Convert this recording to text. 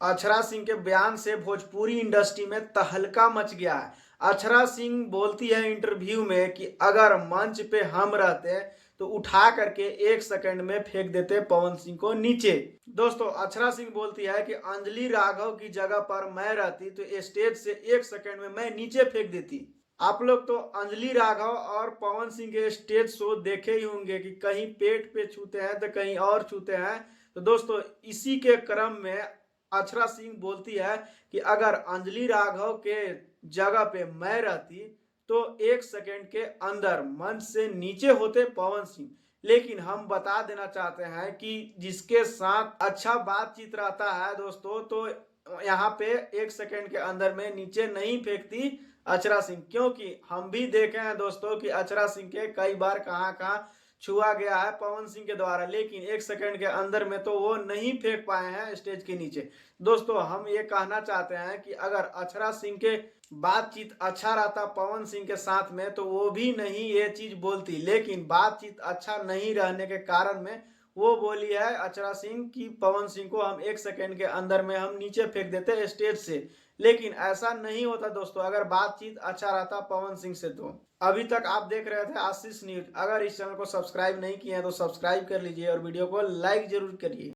अक्षरा सिंह के बयान से भोजपुरी इंडस्ट्री में तहलका मच गया है। अक्षरा सिंह बोलती है इंटरव्यू में कि अगर मंच पे हम रहते तो उठा करके 1 सेकंड में फेंक देते पवन सिंह को नीचे। दोस्तों, अक्षरा सिंह बोलती है कि अंजलि राघव की जगह पर मैं रहती तो स्टेज से 1 सेकंड में मैं नीचे फेंक देती। आप लोग तो अंजलि राघव और पवन सिंह के स्टेज शो देखे ही होंगे कि कहीं पेट पे छूते हैं तो कहीं और छूते हैं। तो दोस्तों, इसी के क्रम में अक्षरा सिंह बोलती है कि अगर अंजलि राघव के जगह पे मैं रहती तो 1 सेकंड के अंदर मंच से नीचे होते पवन सिंह। लेकिन हम बता देना चाहते हैं कि जिसके साथ अच्छा बातचीत रहता है दोस्तों, तो यहाँ पे 1 सेकंड के अंदर में नीचे नहीं फेंकती अक्षरा सिंह, क्योंकि हम भी देखे हैं दोस्तों कि अक्षरा सिंह के कई बार कहाँ कहाँ छुआ गया है पवन सिंह के द्वारा, लेकिन 1 सेकंड के अंदर में तो वो नहीं फेंक पाए हैं स्टेज के नीचे। दोस्तों, हम ये कहना चाहते हैं कि अगर अक्षरा सिंह के बातचीत अच्छा रहता पवन सिंह के साथ में तो वो भी नहीं ये चीज बोलती, लेकिन बातचीत अच्छा नहीं रहने के कारण में वो बोली है अक्षरा सिंह कि पवन सिंह को हम 1 सेकंड के अंदर में हम नीचे फेंक देते स्टेज से। लेकिन ऐसा नहीं होता दोस्तों, अगर बातचीत अच्छा रहता पवन सिंह से। तो अभी तक आप देख रहे थे आशीष न्यूज। अगर इस चैनल को सब्सक्राइब नहीं किए हैं तो सब्सक्राइब कर लीजिए और वीडियो को लाइक जरूर करिए।